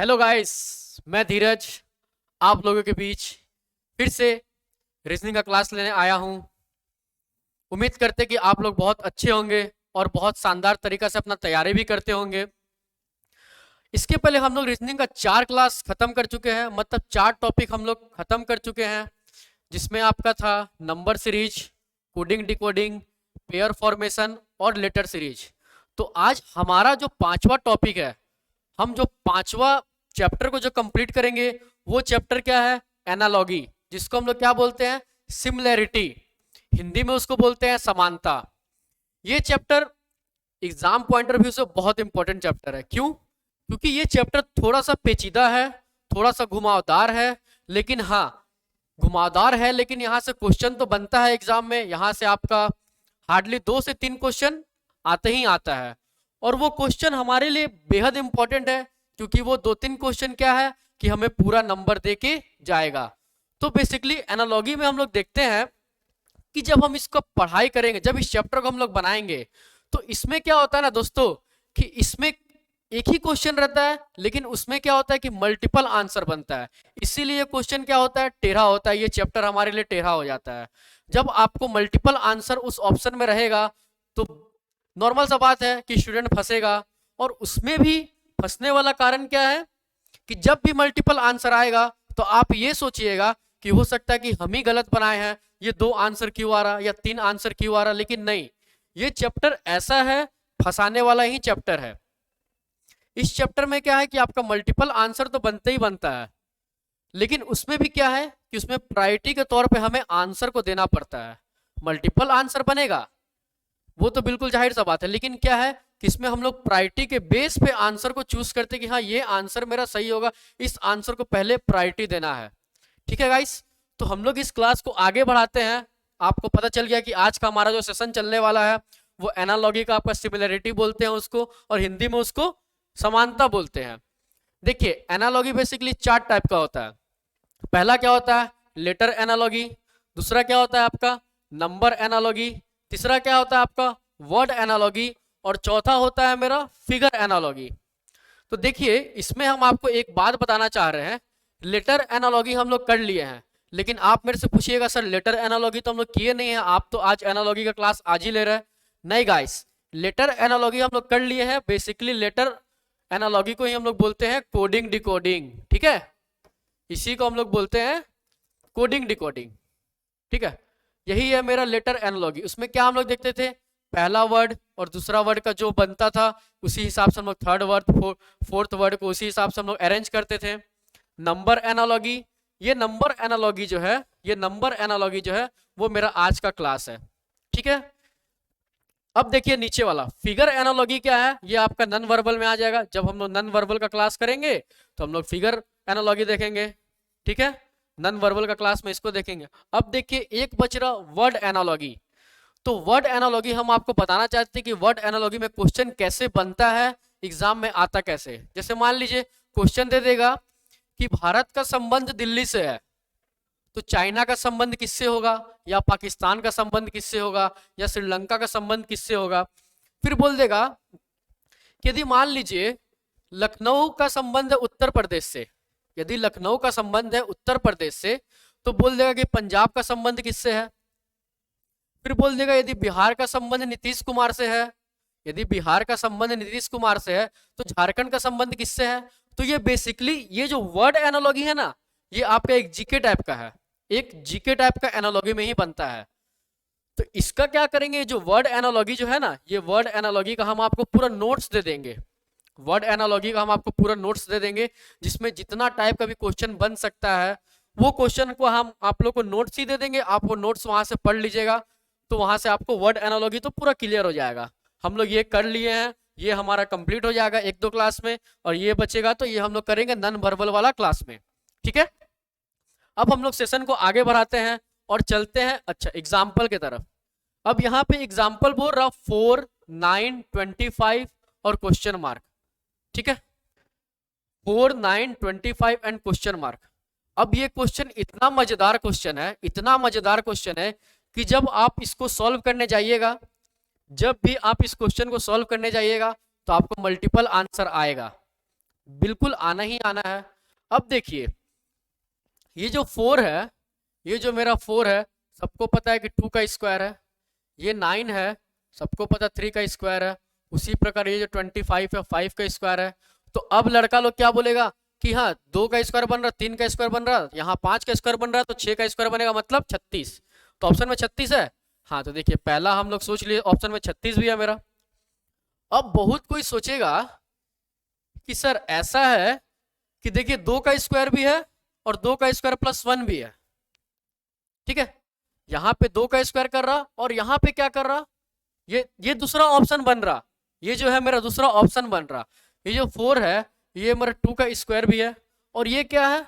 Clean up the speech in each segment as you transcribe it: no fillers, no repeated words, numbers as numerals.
Hello guys, मैं धीरज आप लोगों के बीच फिर से रीजनिंग का क्लास लेने आया हूं। उम्मीद करते कि आप लोग बहुत अच्छे होंगे और बहुत शानदार तरीका से अपना तैयारी भी करते होंगे। इसके पहले हम लोग रीजनिंग का 4 क्लास खत्म कर चुके हैं, मतलब 4 टॉपिक हम लोग खत्म कर चुके हैं, जिसमें आपका था number series, coding decoding, pair formation और लेटर सीरीज। तो आज हमारा जो 5वां टॉपिक है, हम जो 5वां चैप्टर को जो कंप्लीट करेंगे वो चैप्टर क्या है? एनालॉगी, जिसको हम लोग क्या बोलते हैं? सिमिलैरिटी। हिंदी में उसको बोलते हैं समानता। ये chapter exam point of view से बहुत इंपॉर्टेंट चैप्टर है। क्यों? क्योंकि ये चैप्टर थोड़ा सा पेचीदा है, थोड़ा सा घुमावदार है, लेकिन हाँ, घुमावदार है लेकिन यहाँ से क्वेश्चन तो बनता है एग्जाम में। यहाँ से आपका हार्डली 2 से 3 क्वेश्चन आते ही आता है, और वो क्वेश्चन हमारे लिए बेहद इंपॉर्टेंट है, क्योंकि वो 2-3 क्वेश्चन क्या है कि हमें पूरा नंबर दे के जाएगा। तो बेसिकली एनालॉगी में हम लोग देखते हैं कि जब हम इसको पढ़ाई करेंगे, जब इस चैप्टर को हम लोग बनाएंगे, तो इसमें क्या होता है ना दोस्तों, कि इसमें एक ही क्वेश्चन रहता है, लेकिन उसमें क्या होता है कि मल्टीपल आंसर बनता है। इसीलिए ये क्वेश्चन क्या होता है? टेढ़ा होता है। ये चैप्टर हमारे लिए टेढ़ा हो जाता है। जब आपको मल्टीपल आंसर उस ऑप्शन में रहेगा तो नॉर्मल सा बात है कि स्टूडेंट फंसेगा। और उसमें भी फंसने वाला कारण क्या है कि जब भी मल्टीपल आंसर आएगा तो आप ये सोचिएगा कि हो सकता है कि हम ही गलत बनाए हैं, ये 2 आंसर क्यों आ रहा या 3 आंसर क्यों आ रहा। लेकिन नहीं, ये चैप्टर ऐसा है, फंसाने वाला ही चैप्टर है। इस चैप्टर में क्या है कि आपका मल्टीपल आंसर तो बनते ही बनता है, लेकिन उसमें भी क्या है कि उसमें प्रायोरिटी के तौर पे हमें आंसर को देना पड़ता है। मल्टीपल आंसर बनेगा वो तो बिल्कुल जाहिर सा बात है, लेकिन क्या है कि इसमें हम लोग प्रायोरिटी के बेस पे आंसर को चूज करते हैं कि हाँ, ये आंसर मेरा सही होगा, इस आंसर को पहले प्रायोरिटी देना है। ठीक है गाइस, तो हम लोग इस क्लास को आगे बढ़ाते हैं। आपको पता चल गया कि आज का हमारा जो सेशन चलने वाला है वो एनालॉगी का, आपका सिमिलैरिटी बोलते हैं उसको, और हिंदी में उसको समानता बोलते हैं। देखिए, एनालॉगी बेसिकली 4 टाइप का होता है। पहला क्या होता है? Letter analogy. दूसरा क्या होता है आपका? Number analogy. तीसरा क्या होता है आपका? Word analogy. और चौथा होता है मेरा फिगर एनालॉगी। तो देखिए, इसमें हम आपको एक बात बताना चाह रहे हैं। लेटर एनालॉगी हम लोग कर लिए हैं, लेकिन आप मेरे से पूछिएगा सर लेटर एनालॉगी तो हम लोग किए नहीं है, आप तो आज एनालॉगी का क्लास आज ही ले रहे हैं। नहीं गाइस, लेटर एनालॉगी हम लोग कर लिए हैं। बेसिकली लेटर एनालॉगी को ही हम लोग बोलते हैं कोडिंग डिकोडिंग। ठीक है, इसी को हम लोग बोलते हैं कोडिंग डिकोडिंग। ठीक है, यही है मेरा लेटर एनालॉगी। उसमें क्या हम लोग देखते थे? पहला वर्ड और दूसरा वर्ड का जो बनता था उसी हिसाब से हम लोग थर्ड वर्ड फोर्थ वर्ड को उसी हिसाब से हम लोग अरेंज करते थे। नंबर एनालॉगी, ये नंबर एनालॉगी जो है, ये नंबर एनालॉगी जो है वो मेरा आज का क्लास है। ठीक है, अब देखिए नीचे वाला फिगर एनालॉगी क्या है, ये आपका नॉन वर्बल में आ जाएगा। जब हम लोग नॉन वर्बल का क्लास करेंगे तो हम लोग फिगर एनालॉगी देखेंगे। ठीक है, नॉन वर्बल का क्लास में इसको देखेंगे। अब देखिए, एक बच रहा वर्ड एनालॉगी। तो वर्ड एनालॉगी हम आपको बताना चाहते हैं कि वर्ड एनालॉगी में क्वेश्चन कैसे बनता है, एग्जाम में आता कैसे। जैसे मान लीजिए क्वेश्चन दे देगा कि भारत का संबंध दिल्ली से है, तो चाइना का संबंध किससे होगा, या पाकिस्तान का संबंध किससे होगा, या श्रीलंका का संबंध किससे होगा। फिर बोल देगा कि यदि मान लीजिए लखनऊ का संबंध है उत्तर प्रदेश से, यदि लखनऊ का संबंध है उत्तर प्रदेश से, तो बोल देगा कि पंजाब का संबंध किससे है। फिर बोल देगा यदि बिहार का संबंध नीतीश कुमार से है, यदि बिहार का संबंध नीतीश कुमार से है तो झारखंड का संबंध किससे है। तो ये बेसिकली ये जो वर्ड एनालॉगी है ना, ये आपका एक जीके टाइप का है, एक जीके टाइप का एनालॉगी में ही बनता है। तो इसका क्या करेंगे, जो वर्ड एनालॉगी जो है ना, ये वर्ड एनालॉगी का हम आपको पूरा नोट्स दे देंगे। वर्ड एनालॉगी का हम आपको पूरा नोट्स दे देंगे, जिसमें जितना टाइप का भी क्वेश्चन बन सकता है वो क्वेश्चन को हम आप लोग को नोट्स ही दे देंगे। आप वो नोट्स वहां से पढ़ लीजिएगा, तो वहां से आपको वर्ड एनालॉगी तो पूरा क्लियर हो जाएगा। हम लोग ये कर लिए हैं, ये हमारा कंप्लीट हो जाएगा 1-2 क्लास में, और ये बचेगा तो ये हम लोग करेंगे नॉन वर्बल वाला क्लास में। ठीक है, अब हम लोग सेशन को आगे बढ़ाते हैं और चलते हैं अच्छा एग्जाम्पल की तरफ। अब यहाँ पे एग्जाम्पल बोल रहा 4, 9, 25 और क्वेश्चन मार्क। ठीक है, 4, 9, 25 एंड क्वेश्चन मार्क। अब ये क्वेश्चन इतना मजेदार क्वेश्चन है, इतना मजेदार क्वेश्चन है कि जब आप इसको सॉल्व करने जाइएगा, जब भी आप इस क्वेश्चन को सॉल्व करने जाइएगा तो आपको मल्टीपल आंसर आएगा। बिल्कुल आना ही आना है। अब देखिए ये जो 4 है, ये जो मेरा 4 है, सबको पता है कि 2 का स्क्वायर है। ये 9 है, सबको पता 3 का स्क्वायर है। उसी प्रकार ये जो 25 है 5 का स्क्वायर है। तो अब लड़का लोग क्या बोलेगा कि हाँ 2 का स्क्वायर बन रहा, 3 का स्क्वायर बन रहा, यहाँ 5 का स्क्वायर बन रहा, तो 6 का स्क्वायर बनेगा, मतलब 36। तो ऑप्शन में 36 है। हाँ तो देखिए पहला हम लोग सोच लिए, ऑप्शन में 36 भी है मेरा। अब बहुत कोई सोचेगा कि सर ऐसा है कि देखिए 2 का स्क्वायर भी है और 2 का स्क्वायर प्लस 1 भी है, ठीक है। यहाँ पे 2 का स्क्वायर कर रहा और यहाँ पे क्या कर रहा, ये दूसरा ऑप्शन बन रहा, ये जो है मेरा दूसरा ऑप्शन बन रहा। ये जो 4 है ये मेरा 2 का स्क्वायर भी है, और ये क्या है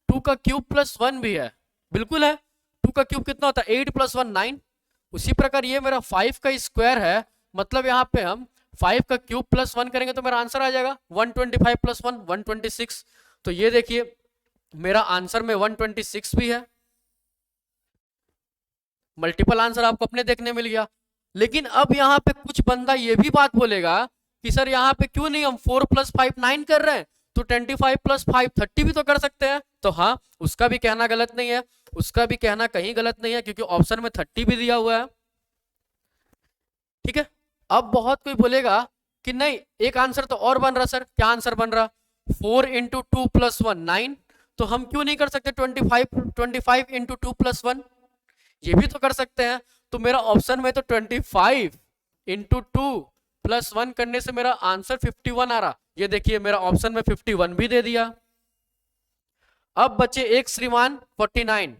2 का क्यूब प्लस 1 भी है, बिल्कुल है। 2 का क्यूब कितना होता है 8 प्लस 1 9। उसी प्रकार ये मेरा 5 का स्क्वायर है, मतलब यहाँ पे हम 5 का क्यूब प्लस 1 करेंगे तो मेरा आंसर आ जाएगा 125 प्लस 1 126। तो ये देखिए मेरा आंसर में 126 भी है। मल्टीपल आंसर आपको अपने देखने मिल गया। लेकिन अब यहाँ पे कुछ बंदा ये भी बात बोलेगा कि सर यहाँ पे क्यों नहीं हम 4 प्लस 5 9 कर रहे हैं, तो 25 प्लस 5 30 भी तो कर सकते हैं। तो हाँ उसका भी कहना गलत नहीं है, उसका भी कहना कहीं गलत नहीं है, क्योंकि ऑप्शन में 30 भी दिया हुआ है, ठीक है। अब बहुत कोई बोलेगा कि नहीं एक आंसर तो और बन रहा, सर क्या आंसर बन रहा 4 इंटू 2 प्लस 1 9, तो हम क्यों नहीं कर सकते 25 इंटू 2 प्लस 1, ये भी तो कर सकते हैं। तो मेरा ऑप्शन में तो 25 इंटू 2 प्लस 1 करने से मेरा आंसर 51 आ रहा। ये देखिए मेरा ऑप्शन में 51 भी दे दिया। अब बचे एक श्रीमान 49।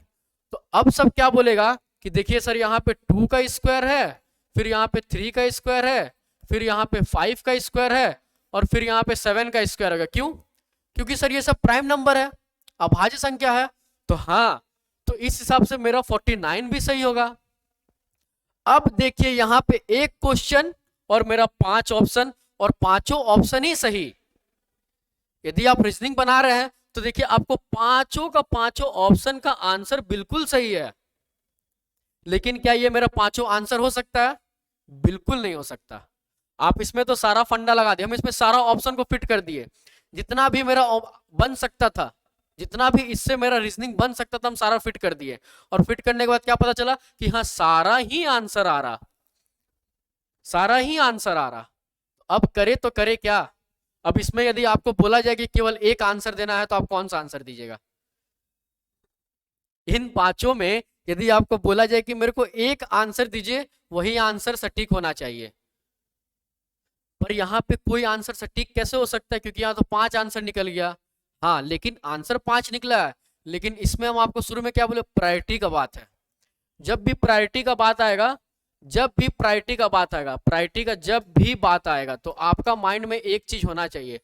तो अब सब क्या बोलेगा कि देखिए सर यहाँ पे 2 का स्क्वायर है, फिर यहाँ पे 3 का स्क्वायर है, फिर यहाँ पे 5 का स्क्वायर है, और फिर यहाँ पे 7 का स्क्वायर होगा। क्यों? क्योंकि सर ये सब प्राइम नंबर है, अभाज्य संख्या है। तो हाँ तो इस हिसाब से मेरा 49 भी सही होगा। अब देखिए यहाँ पे एक क्वेश्चन और मेरा 5 ऑप्शन, और पांचों ऑप्शन ही सही। यदि आप रीजनिंग बना रहे हैं तो देखिए आपको पांचों का पांचों ऑप्शन का आंसर बिल्कुल सही है। लेकिन क्या ये मेरा पांचों आंसर हो सकता है? बिल्कुल नहीं हो सकता। आप इसमें तो सारा फंडा लगा दिए, हम इसमें सारा ऑप्शन को फिट कर दिए, जितना भी मेरा बन सकता था, जितना भी इससे मेरा रीजनिंग बन सकता था हम सारा फिट कर दिए। और फिट करने के बाद क्या पता चला कि हाँ सारा ही आंसर आ रहा, सारा ही आंसर आ रहा। अब करे तो करे क्या? अब इसमें यदि आपको बोला जाए कि केवल एक आंसर देना है तो आप कौन सा आंसर दीजिएगा? इन पांचों में यदि आपको बोला जाए कि मेरे को एक आंसर दीजिए, वही आंसर सटीक होना चाहिए। पर यहाँ पे कोई आंसर सटीक कैसे हो सकता है, क्योंकि यहाँ तो 5 आंसर निकल गया। हाँ लेकिन आंसर 5 निकला है, लेकिन इसमें हम आपको शुरू में क्या बोले, प्रायोरिटी का बात है। जब भी प्रायोरिटी का बात आएगा, जब भी प्रायोरिटी का बात आएगा, प्रायोरिटी का जब भी बात आएगा, तो आपका माइंड में एक चीज होना चाहिए,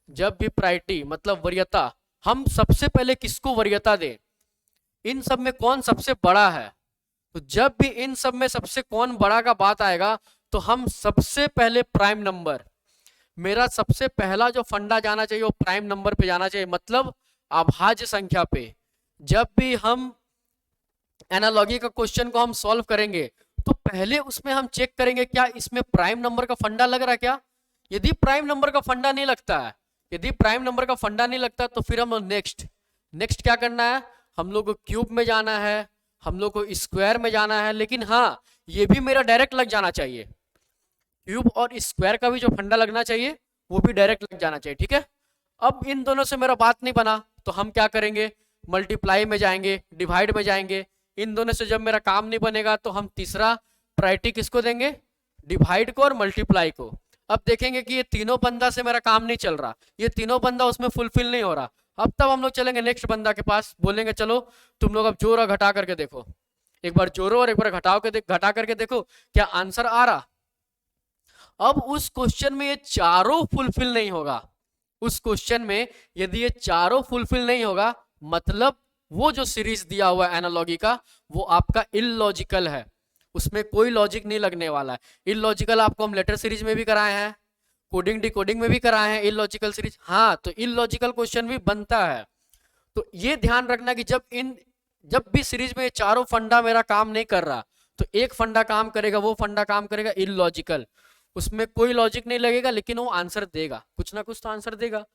जब भी प्रायोरिटी मतलब वरीयता, हम सबसे पहले किसको वरीयता दें, इन सब में कौन सबसे बड़ा है। तो जब भी इन सब में सबसे कौन बड़ा का बात आएगा, तो हम सबसे पहले प्राइम नंबर, मेरा सबसे पहला जो फंडा जाना चाहिए वो प्राइम नंबर पे जाना चाहिए, मतलब अभाज्य संख्या पे। जब भी हम एनालॉजी का क्वेश्चन को हम सॉल्व करेंगे तो पहले उसमें हम चेक करेंगे क्या इसमें प्राइम नंबर का फंडा लग रहा है क्या। यदि प्राइम नंबर का फंडा नहीं लगता है, यदि प्राइम नंबर का फंडा नहीं लगता, तो फिर हम नेक्स्ट क्या करना है, हम लोग को क्यूब में जाना है, हम लोग को स्क्वायर में जाना है। लेकिन हाँ ये भी मेरा डायरेक्ट लग जाना चाहिए, क्यूब और स्क्वायर का भी जो फंडा लगना चाहिए वो भी डायरेक्ट लग जाना चाहिए, ठीक है। अब इन दोनों से मेरा बात नहीं बना तो हम क्या करेंगे, मल्टीप्लाई में जाएंगे, डिवाइड में जाएंगे। इन दोनों से जब मेरा काम नहीं बनेगा तो हम तीसरा प्रायोरिटी किसको देंगे, डिवाइड को और मल्टीप्लाई को। अब देखेंगे कि ये तीनों बंदा से मेरा काम नहीं चल रहा, ये तीनों बंदा उसमें फुलफिल नहीं हो रहा। अब तब हम लोग चलेंगे नेक्स्ट बंदा के पास, बोलेंगे चलो तुम लोग अब जोड़ और घटा करके देखो, एक बार जोड़ो और एक बार घटा करके देखो क्या आंसर आ रहा। अब उस क्वेश्चन में ये चारों फुलफिल नहीं होगा, उस क्वेश्चन में यदि ये चारों फुलफिल नहीं होगा, मतलब वो जो सीरीज दिया हुआ है एनालॉजी का वो आपका इलॉजिकल है, उसमें कोई लॉजिक नहीं लगने वाला है। इलॉजिकल आपको हम लेटर सीरीज में भी कराए हैं, कोडिंग डिकोडिंग में भी कराए हैं इलॉजिकल सीरीज। हाँ तो इलॉजिकल क्वेश्चन भी बनता है। तो ये ध्यान रखना कि जब भी सीरीज में ये चारों फंडा मेरा काम नहीं कर रहा, तो एक फंडा काम करेगा, वो फंडा काम करेगा इलॉजिकल, उसमें कोई लॉजिक नहीं लगेगा, लेकिन वो आंसर देगा, कुछ ना कुछ तो आंसर देगा।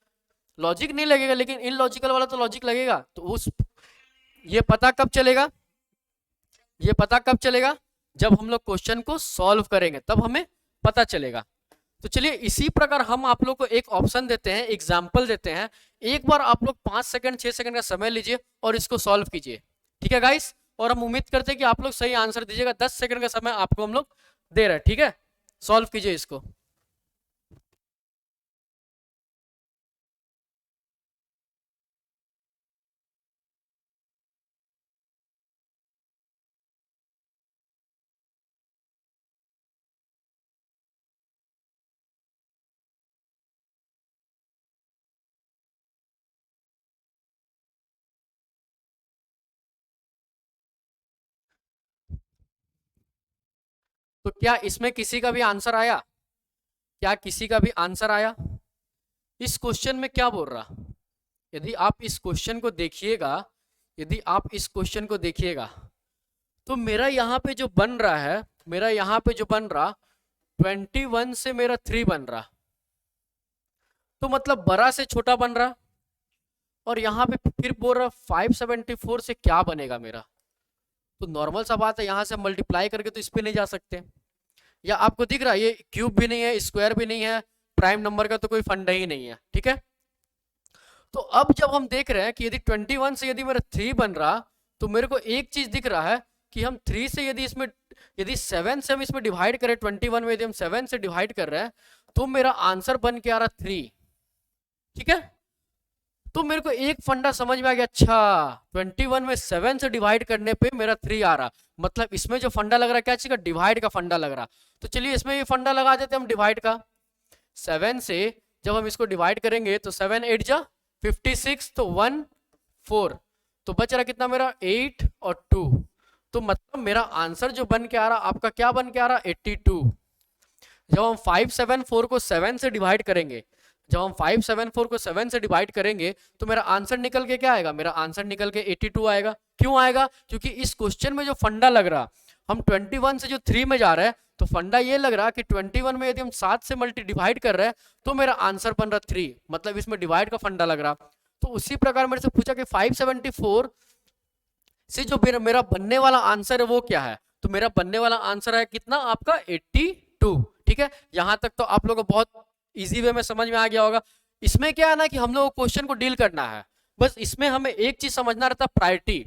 लॉजिक नहीं लगेगा, लेकिन इनलॉजिकल वाला तो लॉजिक लगेगा। तो उस ये पता कब चलेगा, ये पता कब चलेगा, जब हम लोग क्वेश्चन को सॉल्व करेंगे तब हमें पता चलेगा। तो चलिए इसी प्रकार हम आप लोग को एक ऑप्शन देते हैं, एग्जाम्पल देते हैं। एक बार आप लोग 5 सेकंड 6 सेकंड का समय लीजिए और इसको सॉल्व कीजिए, ठीक है गाइस। और हम उम्मीद करते हैं कि आप लोग सही आंसर दीजिएगा। 10 सेकंड का समय आपको हम लोग दे रहे हैं, ठीक है। सॉल्व कीजिए इसको। तो क्या इसमें किसी का भी आंसर आया, क्या किसी का भी आंसर आया? इस क्वेश्चन में क्या बोल रहा, यदि आप इस क्वेश्चन को देखिएगा, यदि आप इस क्वेश्चन को देखिएगा तो मेरा यहाँ पे जो बन रहा है, मेरा यहाँ पे जो बन रहा 21 से मेरा 3 बन रहा, तो मतलब बड़ा से छोटा बन रहा। और यहाँ पे फिर बोल रहा 574 से क्या बनेगा मेरा। तो नॉर्मल सा बात है, यहाँ से मल्टीप्लाई करके तो इस पे नहीं जा सकते। या आपको दिख रहा है ये क्यूब भी नहीं है, स्क्वायर भी नहीं है, प्राइम नंबर का तो कोई फंडा ही नहीं है, ठीक है। तो अब जब हम देख रहे हैं कि यदि 21 से यदि मेरा 3 बन रहा, तो मेरे को एक चीज दिख रहा है कि हम 3 से यदि इसमें, यदि 7 से हम इसमें डिवाइड करें, 21 में यदि हम 7 से डिवाइड कर रहे हैं तो मेरा आंसर बन के आ रहा 3, ठीक है। तो मेरे को एक फंडा समझ में आ गया, अच्छा 21 में 7 से डिवाइड करने पे मेरा 3 आ रहा, मतलब इसमें जो फंडा लग रहा है क्या चीज का, डिवाइड का फंडा लग रहा। तो चलिए इसमें भी फंडा लगा देते हम डिवाइड का। 7 से जब हम इसको डिवाइड करेंगे तो 7 8 जा 56, तो 1 4, तो बच रहा कितना मेरा 8 और 2। तो मतलब मेरा आंसर जो बन के आ रहा, आपका क्या बन के आ रहा 82। जब हम 574 को 7 से डिवाइड करेंगे, जब हम 574 को 7 से डिवाइड करेंगे तो मेरा आंसर निकल के क्या आएगा, मेरा आंसर निकल के 82 आएगा। क्यों आएगा, क्योंकि इस क्वेश्चन में जो फंडा लग रहा, हम 21 से जो 3 में जा रहे हैं तो फंडा ये लग रहा कि 21 में यदि हम 7 से मल्टी डिवाइड कर रहे हैं तो मेरा आंसर बन रहा 3, मतलब इसमें डिवाइड का फंडा लग रहा। तो उसी प्रकार मेरे से पूछा कि 574 से जो मेरा बनने वाला आंसर है वो क्या है, तो मेरा बनने वाला आंसर है कितना आपका 82, ठीक है। यहां तक तो आप लोगों को बहुत इजी वे में समझ में आ गया होगा। इसमें क्या है ना कि हम लोग क्वेश्चन को डील करना है, बस इसमें हमें एक चीज समझना रहता है, प्रायोरिटी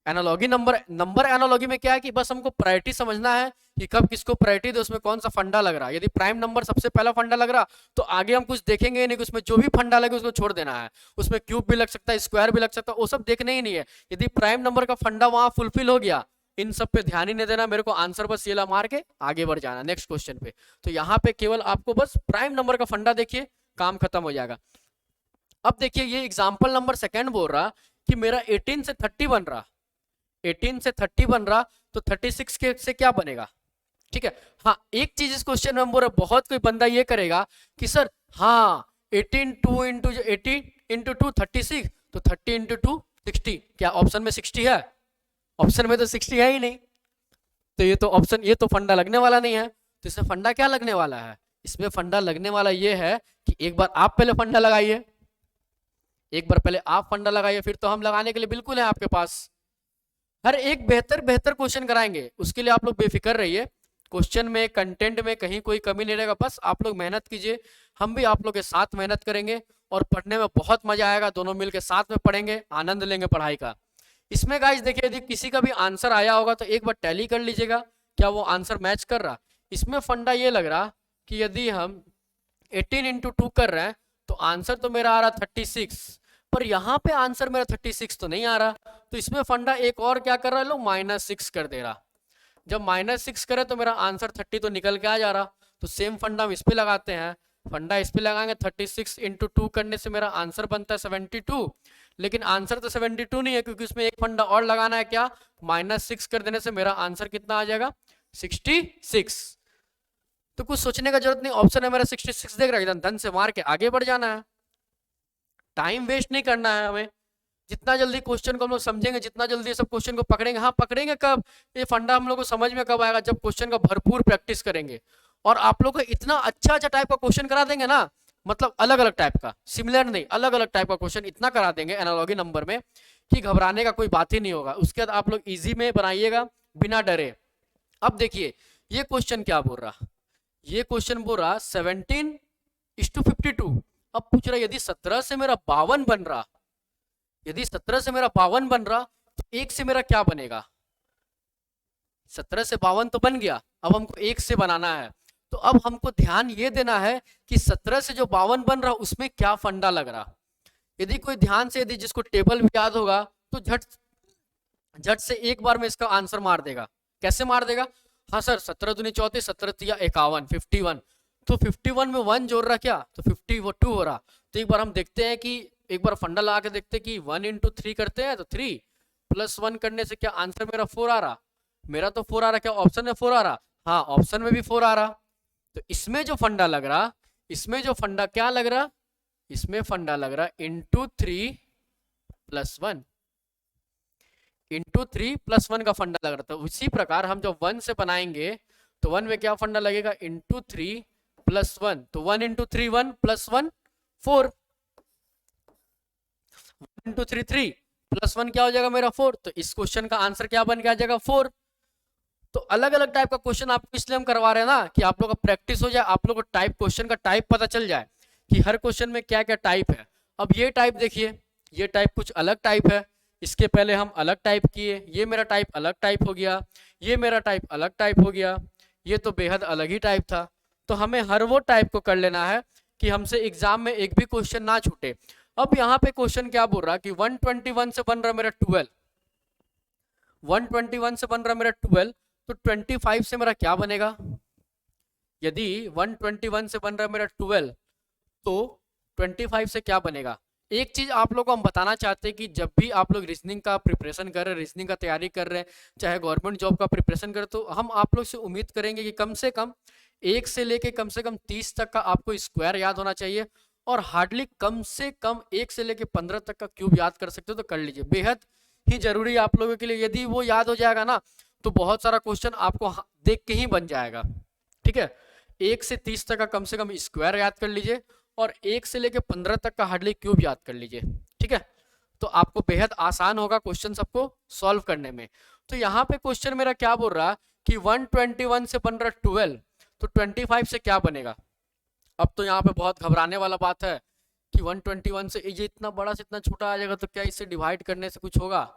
एनालॉजी। नंबर एनालॉजी में क्या है कि बस हमको प्रायोरिटी समझना है कि कब किसको प्रायोरिटी दे, उसमें कौन सा फंडा लग रहा है। यदि प्राइम नंबर सबसे पहला फंडा लग रहा तो आगे हम कुछ देखेंगे नहीं, कि उसमें जो भी फंडा लगे उसको छोड़ देना है। उसमें क्यूब भी लग सकता है, स्क्वायर भी लग सकता है, वो सब देखने ही नहीं है। यदि प्राइम नंबर का फंडा वहां फुलफिल हो गया, इन सब पे ध्यान ही नहीं देना, मेरे को आंसर बस ये ला मार के आगे बढ़ जाना नेक्स्ट क्वेश्चन पे। तो यहाँ पे केवल आपको बस प्राइम नंबर का फंडा देखिए, काम खत्म हो जाएगा। अब देखिए ये एग्जाम्पल नंबर सेकेंड बोल रहा कि मेरा 18 से 30 बन रहा, 18 से 30 बन रहा, तो 36 के से क्या बनेगा, ठीक है। हाँ एक चीज इस क्वेश्चन में हम बोल रहे, बहुत कोई बंदा ये करेगा कि सर हाँ 18 2 इंटू 18 इंटू 2 36, तो 30 इंटू 2 60, क्या ऑप्शन में 60 है? ऑप्शन में तो 60 है ही नहीं, तो ये तो ऑप्शन, ये तो फंडा लगने वाला नहीं है। तो इसमें फंडा क्या लगने वाला है, इसमें फंडा लगने वाला ये है कि एक बार आप पहले फंडा लगाइए, एक बार पहले आप फंडा लगाइए, फिर तो हम लगाने के लिए बिल्कुल है आपके पास। हर एक बेहतर बेहतर क्वेश्चन कराएंगे, उसके लिए आप लोग बेफिक्र रहिए। क्वेश्चन में कंटेंट में कहीं कोई कमी नहीं रहेगा, बस आप लोग मेहनत कीजिए, हम भी आप लोग के साथ मेहनत करेंगे और पढ़ने में बहुत मजा आएगा। दोनों मिलकर साथ में पढ़ेंगे, आनंद लेंगे पढ़ाई का। इसमें गाइस देखिए यदि किसी का भी आंसर आया होगा तो एक बार टैली कर लीजिएगा, क्या वो आंसर मैच कर रहा। इसमें फंडा ये लग रहा कि यदि हम 18 इंटू 2 कर रहे हैं तो आंसर तो मेरा आ रहा 36, पर यहाँ पे आंसर मेरा 36 तो नहीं आ रहा। तो इसमें फंडा एक और क्या कर रहा है, लो -6 कर दे रहा। जब -6 करे तो मेरा आंसर 30 तो निकल के आ जा रहा। तो सेम फंडा हम इस पे लगाते हैं, फंडा इस पे लगाएंगे, 36 इंटू 2 करने से मेरा आंसर बनता है 72, लेकिन आंसर तो 72 नहीं है, क्योंकि उसमें एक फंडा और लगाना है, क्या -6 कर देने से मेरा आंसर कितना आ जाएगा 66। तो कुछ सोचने का जरूरत नहीं, ऑप्शन है मेरा 66 देख रहा है, धन से मार के आगे बढ़ जाना है, टाइम वेस्ट नहीं करना है हमें। जितना जल्दी क्वेश्चन को हम लोग समझेंगे, जितना जल्दी सब क्वेश्चन को पकड़ेंगे, हाँ पकड़ेंगे कब, ये फंडा हम लोग को समझ में कब आएगा, जब क्वेश्चन का भरपूर प्रैक्टिस करेंगे। और आप लोग को इतना अच्छा अच्छा टाइप का क्वेश्चन करा देंगे ना, मतलब अलग अलग टाइप का, सिमिलर नहीं, अलग अलग टाइप का क्वेश्चन इतना करा देंगे एनालॉगी नंबर में कि घबराने का कोई बात ही नहीं होगा। उसके बाद आप लोग इजी में बनाइएगा बिना डरे। अब देखिए ये क्वेश्चन क्या बोल रहा, ये क्वेश्चन बोल रहा 17:52। अब पूछ रहा यदि 17 से मेरा 52 बन रहा, यदि 17 से मेरा 52 बन रहा तो एक से मेरा क्या बनेगा। 17 से 52 तो बन गया, अब हमको एक से बनाना है। तो अब हमको ध्यान ये देना है कि 17 से जो 52 बन रहा उसमें क्या फंडा लग रहा। यदि कोई ध्यान से, यदि जिसको टेबल भी याद होगा तो झट झट से एक बार में इसका आंसर मार देगा। कैसे मार देगा, हाँ सर 17 दूनी 34, 17 तिया 51, 51। तो 51 में 1 जोड़ रहा क्या, तो 52 हो रहा। तो एक बार हम देखते हैं कि एक बार फंडा लगा के देखते हैं कि 1 इंटू 3 करते हैं तो 3 प्लस 1 करने से क्या आंसर मेरा 4 आ रहा। मेरा तो 4 आ रहा, क्या ऑप्शन में 4 आ रहा, हाँ ऑप्शन में भी 4 आ रहा। तो इसमें जो फंडा लग रहा, इसमें जो फंडा क्या लग रहा, इसमें फंडा लग रहा इंटू 3 प्लस 1, इंटू 3 प्लस 1 का फंडा लग रहा था। उसी प्रकार हम जब 1 से बनाएंगे तो 1 में क्या फंडा लगेगा, इंटू 3 प्लस 1। तो 1 इंटू 3 1 प्लस 1 4, 1 इंटू 3 3 प्लस 1 क्या हो जाएगा मेरा 4। तो इस क्वेश्चन का आंसर क्या बन के आ जाएगा 4। तो अलग अलग टाइप का क्वेश्चन आपको इसलिए हम करवा रहे हैं ना कि आप लोग का प्रैक्टिस हो जाए, आप लोग को टाइप क्वेश्चन का टाइप पता चल जाए कि हर क्वेश्चन में क्या क्या टाइप है। अब ये टाइप देखिए, ये टाइप कुछ अलग टाइप है, इसके पहले हम अलग टाइप किए, ये मेरा टाइप अलग टाइप हो गया, ये मेरा टाइप अलग टाइप हो गया, ये तो बेहद अलग ही टाइप था। तो हमें हर वो टाइप को कर लेना है कि हमसे एग्जाम में एक भी क्वेश्चन ना छूटे। अब यहाँ पे क्वेश्चन क्या बोल रहा कि 121 से बन रहा मेरा 12, 121 से बन रहा मेरा 12, तो 25 से मेरा क्या बनेगा। यदि 121 से बन रहा मेरा 12 तो 25 से क्या बनेगा। एक चीज आप लोग को हम बताना चाहते हैं कि जब भी आप लोग रीजनिंग का प्रिपरेशन कर रहे हैं, रीजनिंग का तैयारी कर रहे हैं, चाहे गवर्नमेंट जॉब का प्रिपरेशन कर, तो हम आप लोग से उम्मीद करेंगे कि कम से कम 30 तक का आपको स्क्वायर याद होना चाहिए, और हार्डली कम से कम 1 से लेके 15 तक का क्यूब याद कर सकते हो तो कर लीजिए, बेहद ही जरूरी है आप लोगों के लिए। यदि वो याद हो जाएगा ना तो बहुत सारा क्वेश्चन आपको देख के ही बन जाएगा। ठीक है, 1 से 30 तक का कम से कम स्क्वायर याद कर लीजिए, और 1 से लेके 15 तक का हार्डली क्यूब याद कर लीजिए। ठीक है, तो आपको बेहद आसान होगा क्वेश्चन सबको सॉल्व करने में। तो यहाँ पे क्वेश्चन मेरा क्या बोल रहा कि 121 से बन रहा 12, तो 25 से क्या बनेगा। अब तो यहाँ पे बहुत घबराने वाला बात है कि 121 से ये इतना बड़ा से इतना छोटा आ जाएगा, तो क्या इससे डिवाइड करने से कुछ होगा।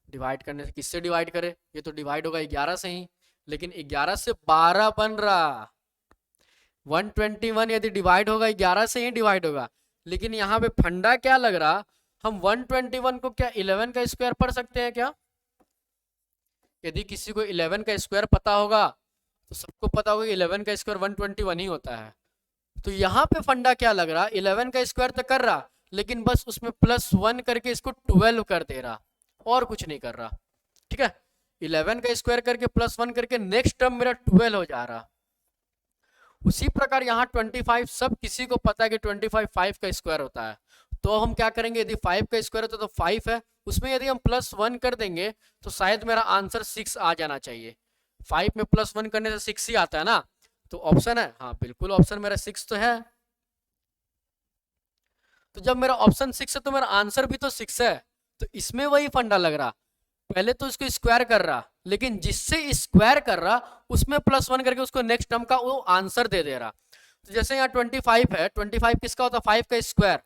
डिवाइड करने से किससे डिवाइड करे, ये तो डिवाइड होगा 11 से ही, लेकिन 11 से 12 बन रहा। 121 यदि डिवाइड होगा 11 से ही डिवाइड होगा, लेकिन यहाँ पे फंडा क्या लग रहा, हम 121 को क्या 11 का स्क्वायर पढ़ सकते हैं क्या। यदि किसी को 11 का स्क्वायर पता होगा तो सबको पता होगा कि 11 का स्क्वायर 121 ही होता है। तो यहाँ पे फंडा क्या लग रहा, 11 का स्क्वायर तो कर रहा, लेकिन बस उसमें +1 करके इसको 12 कर दे रहा, और कुछ नहीं कर रहा। ठीक है, 11 का स्क्वायर करके +1 करके नेक्स्ट टर्म मेरा 12 हो जा रहा। उसी प्रकार यहाँ 25 सब किसी को पता है कि 25 5 का स्क्वायर होता है। तो हम क्या करेंगे, यदि 5 का स्क्वायर होता है तो 5 है, उसमें यदि हम +1 कर देंगे तो शायद मेरा आंसर 6 आ जाना चाहिए। 5 में +1 करने से 6 ही आता है ना, तो ऑप्शन है, हाँ बिल्कुल ऑप्शन मेरा 6 तो है। तो जब मेरा ऑप्शन 6 है तो मेरा आंसर भी तो 6 है। तो इसमें वही फंडा लग रहा, पहले तो इसको स्क्वायर कर रहा, लेकिन जिससे स्क्वायर कर रहा उसमें +1 करके उसको नेक्स्ट टर्म का वो आंसर दे दे रहा। तो जैसे यहाँ 25 है, 25 किसका होता है 5 का स्क्वायर।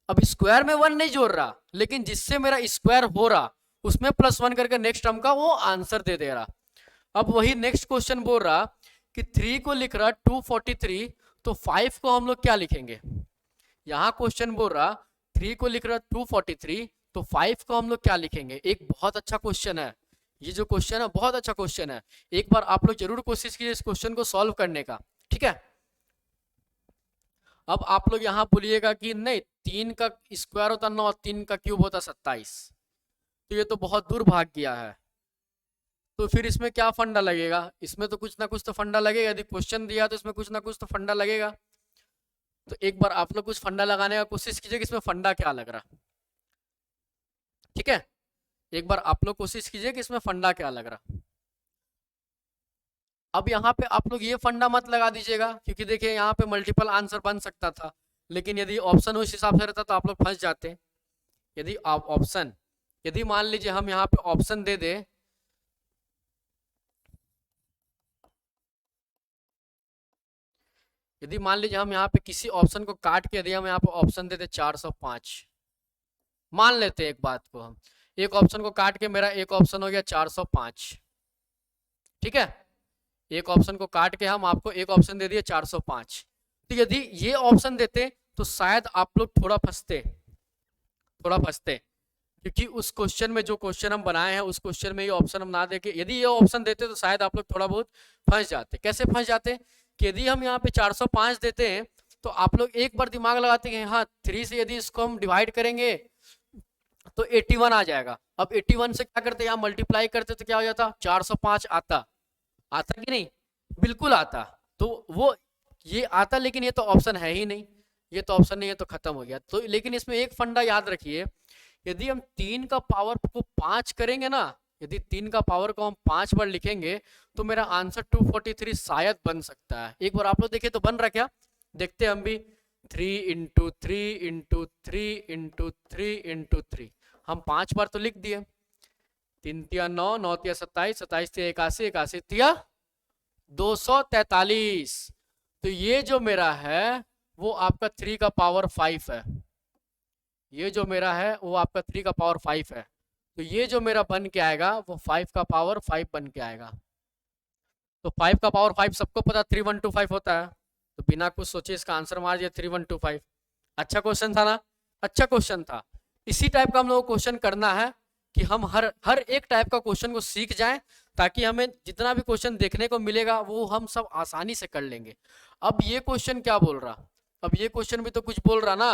अब स्क्वायर में 1 नहीं जोड़ रहा, लेकिन जिससे मेरा स्क्वायर हो रहा उसमें +1 करके नेक्स्ट टर्म का वो आंसर दे दे रहा। अब वही नेक्स्ट क्वेश्चन बोल रहा कि 3 को लिख रहा 243, तो 5 को हम लोग क्या लिखेंगे। यहाँ क्वेश्चन बोल रहा 3 को लिख रहा 243, तो 5 को हम लोग क्या लिखेंगे। एक बहुत अच्छा क्वेश्चन है, ये जो क्वेश्चन है बहुत अच्छा क्वेश्चन है, एक बार आप लोग जरूर कोशिश कीजिए इस क्वेश्चन को सॉल्व करने का। ठीक है, अब आप लोग यहाँ बोलिएगा कि नहीं 3 का स्क्वायर होता 9, 3 का क्यूब होता 27, तो ये तो बहुत दूर भाग गया है। तो फिर इसमें क्या फंडा लगेगा, इसमें तो कुछ ना कुछ तो फंडा लगेगा, यदि क्वेश्चन दिया तो इसमें कुछ ना कुछ तो फंडा लगेगा। तो एक बार आप लोग कुछ फंडा लगाने का कोशिश कीजिए कि इसमें फंडा क्या लग रहा। ठीक है, एक बार आप लोग कोशिश कीजिए कि इसमें फंडा क्या लग रहा। अब यहाँ पे आप लोग ये फंडा मत लगा दीजिएगा, क्योंकि देखिए यहाँ पे मल्टीपल आंसर बन सकता था, लेकिन यदि ऑप्शन उस हिसाब से रहता तो आप लोग फंस जाते। यदि आप ऑप्शन, यदि मान लीजिए हम यहाँ पे ऑप्शन दे दे, यदि मान लीजिए हम यहाँ पे किसी ऑप्शन को काट के यदि हम यहाँ पे ऑप्शन दे दे 405, मान लेते हैं एक बात को, हम एक ऑप्शन को काट के मेरा एक ऑप्शन हो गया 405, ठीक है, एक ऑप्शन को काट के हम आपको एक ऑप्शन दे दिए 405। तो यदि ये ऑप्शन देते तो शायद आप लोग थोड़ा फंसते, क्योंकि उस क्वेश्चन में जो क्वेश्चन हम बनाए हैं उस क्वेश्चन में ये ऑप्शन हम ना देके यदि ये ऑप्शन देते तो शायद आप लोग थोड़ा बहुत फंस जाते। कैसे फंस जाते कि यदि हम यहाँ पे 405 देते हैं तो आप लोग एक बार दिमाग लगाते हैं, हाँ 3 से यदि इसको हम डिवाइड करेंगे तो 81 आ जाएगा। अब 81 से क्या करते, यहाँ मल्टीप्लाई करते तो क्या हो जाता, 405 आता कि नहीं, बिल्कुल आता। तो वो ये आता, लेकिन ये तो ऑप्शन है ही नहीं, ये तो ऑप्शन नहीं है, तो खत्म हो गया। तो लेकिन इसमें एक फंडा याद रखिए, यदि हम 3 का पावर को 5 करेंगे ना, यदि 3 का पावर को हम 5 बार लिखेंगे तो मेरा आंसर 243 शायद बन सकता है। एक बार आप लोग देखिए तो बन रहा क्या, देखते हम भी, 3 इंटू 3 इंटू 3 इंटू 3 इंटू 3, हम 5 बार तो लिख दिए, 3 तिया 9, 9 तिया 27, 27 तिया 81, 81 तिया 243। तो ये जो मेरा है वो आपका 3 का पावर 5 है, ये जो मेरा है वो आपका 3 का पावर 5 है। तो ये जो मेरा बन के आएगा वो 5 का पावर 5 बन के आएगा। तो 5 का पावर 5 सबको पता 3125 होता है, तो बिना कुछ सोचे इसका आंसर मार दिया 3125। अच्छा क्वेश्चन था ना, अच्छा क्वेश्चन था। इसी टाइप का हम लोग को क्वेश्चन करना है कि हम हर एक टाइप का क्वेश्चन को सीख जाएं, ताकि हमें जितना भी क्वेश्चन देखने को मिलेगा वो हम सब आसानी से कर लेंगे। अब ये क्वेश्चन क्या बोल रहा, अब ये क्वेश्चन भी तो कुछ बोल रहा ना।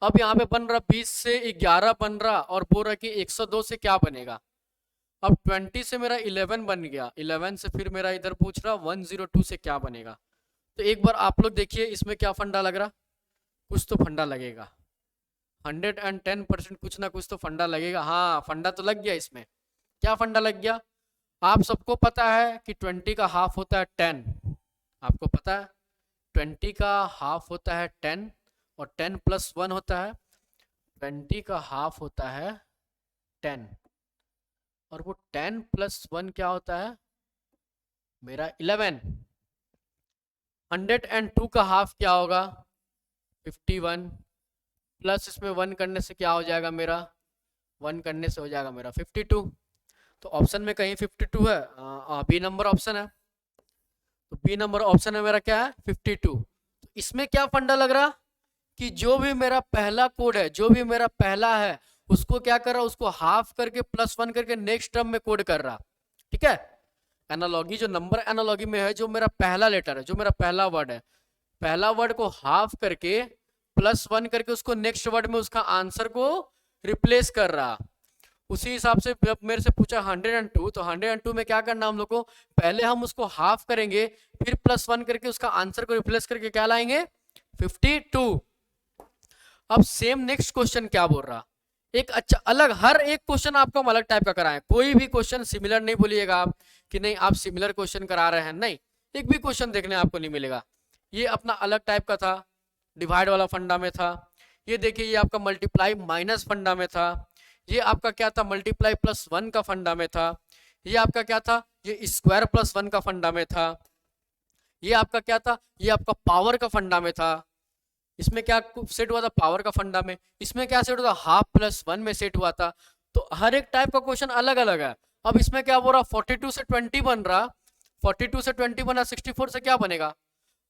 अब यहाँ पे बन रहा 20 से 11 बन रहा, और बोल रहा कि 102 से क्या बनेगा। अब 20 से मेरा 11 बन गया, 11 से फिर मेरा इधर पूछ रहा 102 से क्या बनेगा। तो एक बार आप लोग देखिए इसमें क्या फंडा लग रहा, कुछ तो फंडा लगेगा, 110% कुछ ना कुछ तो फंडा लगेगा। हाँ फंडा तो लग गया इसमें। क्या फंडा लग गया, आप सबको पता है कि 20 का हाफ होता है 10, आपको पता है 20 का हाफ होता है 10, और 10 प्लस 1 होता है, 20 का हाफ होता है 10, और वो 10 प्लस 1 क्या होता है मेरा 11। 102 का हाफ क्या होगा 51, प्लस इसमें 1 करने से क्या हो जाएगा मेरा, 1 करने से हो जाएगा मेरा 52। तो ऑप्शन में कहीं 52 है, बी नंबर ऑप्शन है, तो बी नंबर ऑप्शन है मेरा क्या है 52। तो इसमें क्या फंडा लग रहा कि जो भी मेरा पहला कोड है, जो भी मेरा पहला है उसको क्या कर रहा, उसको हाफ करके प्लस 1 करके नेक्स्ट टर्म में कोड कर रहा। ठीक है, एनालॉगी जो नंबर एनालॉगी में है, जो मेरा पहला लेटर है, जो मेरा पहला वर्ड है, पहला वर्ड को हाफ करके प्लस 1 करके उसको नेक्स्ट वर्ड में उसका आंसर को रिप्लेस कर रहा। उसी हिसाब से जब मेरे से पूछा 102, तो 102 में क्या करना हम लोग को, पहले हम उसको हाफ करेंगे, फिर प्लस 1 करके उसका आंसर को रिप्लेस करके क्या लाएंगे 52। अब सेम नेक्स्ट क्वेश्चन क्या बोल रहा, एक अच्छा अलग, हर एक क्वेश्चन आपको हम अलग टाइप का कराएं, कोई भी क्वेश्चन सिमिलर नहीं बोलिएगा आप कि नहीं आप सिमिलर क्वेश्चन करा रहे हैं, नहीं, एक भी क्वेश्चन देखने आपको नहीं मिलेगा। ये अपना अलग टाइप का था, डिवाइड वाला फंडा में था। ये देखिए ये आपका मल्टीप्लाई माइनस फंडा में था। ये आपका क्या था, मल्टीप्लाई प्लस 1 का फंडा में था। ये आपका क्या था, ये स्क्वायर प्लस 1 का फंडा में था। ये आपका क्या था, ये आपका पावर का फंडा में था। इसमें क्या सेट हुआ था, पावर का फंडा में। इसमें क्या सेट हुआ था, हाफ प्लस 1 में सेट हुआ था। तो हर एक टाइप का क्वेश्चन अलग अलग है। अब इसमें क्या बोल रहा, 42 से 20 बन रहा, 42 से 20 बना, 64 से क्या बनेगा।